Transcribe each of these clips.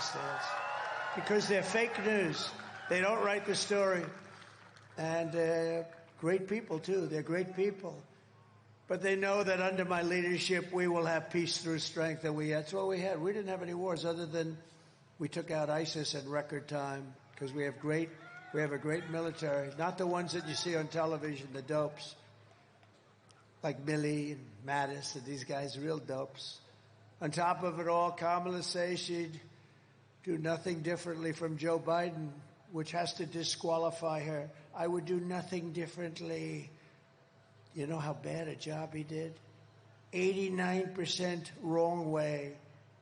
Afghanistan. Because they're fake news. They don't write the story. And great people, too. They're great people. But they know that under my leadership, we will have peace through strength. And that's what we had. We didn't have any wars other than we took out ISIS in record time because we have a great military. Not the ones that you see on television, the dopes. Like Milley and Mattis and these guys, real dopes. On top of it all, Kamala says she'd do nothing differently from Joe Biden, which has to disqualify her. I would do nothing differently. You know how bad a job he did? 89% wrong way.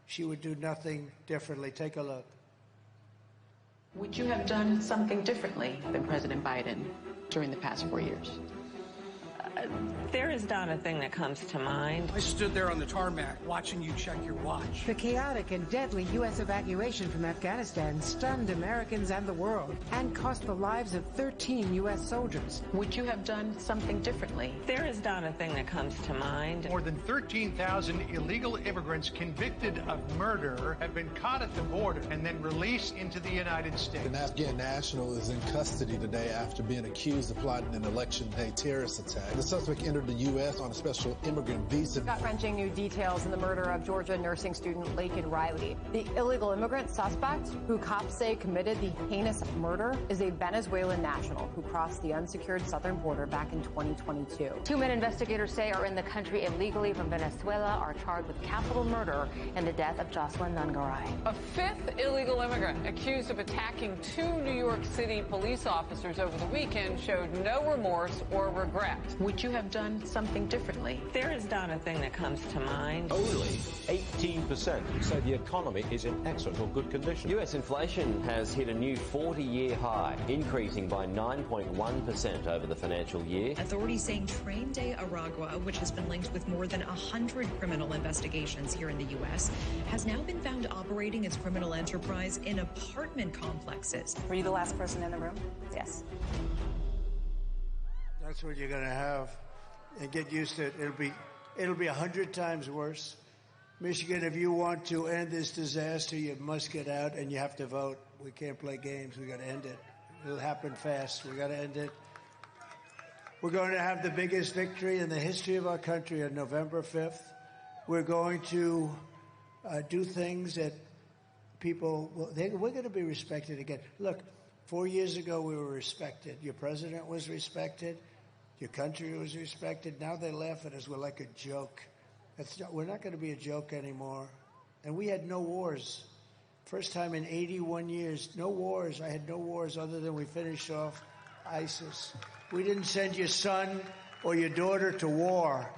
She would do nothing differently. Take a look. Would you have done something differently than President Biden during the past 4 years? There is not a thing that comes to mind. I stood there on the tarmac watching you check your watch. The chaotic and deadly U.S. evacuation from Afghanistan stunned Americans and the world and cost the lives of 13 U.S. soldiers. Would you have done something differently? There is not a thing that comes to mind. More than 13,000 illegal immigrants convicted of murder have been caught at the border and then released into the United States. An Afghan national is in custody today after being accused of plotting an election day terrorist attack. The suspect entered the U.S. on a special immigrant visa. Gut-wrenching new details in the murder of Georgia nursing student Laken Riley. The illegal immigrant suspect, who cops say committed the heinous murder, is a Venezuelan national who crossed the unsecured southern border back in 2022. 2 men investigators say are in the country illegally from Venezuela are charged with capital murder in the death of Jocelyn Nungaray. A 5th illegal immigrant accused of attacking 2 New York City police officers over the weekend showed no remorse or regret. Would you have done something differently? There is not a thing that comes to mind. Only 18% say the economy is in excellent or good condition. US inflation has hit a new 40-year high, increasing by 9.1% over the financial year. Authorities saying Train de Aragua, which has been linked with more than 100 criminal investigations here in the U.S., has now been found operating its criminal enterprise in apartment complexes. Were you the last person in the room? Yes. That's what you're going to have. And get used to it. It'll be 100 times worse. Michigan, if you want to end this disaster, you must get out and you have to vote. We can't play games. We got to end it. It'll happen fast. We got to end it. We're going to have the biggest victory in the history of our country on November 5th. We're going to do things that we're going to be respected again. Look, 4 years ago we were respected. Your president was respected. Your country was respected. Now they laugh at us. We're like a joke. We're not going to be a joke anymore. And we had no wars. First time in 81 years, no wars. I had no wars other than we finished off ISIS. We didn't send your son or your daughter to war.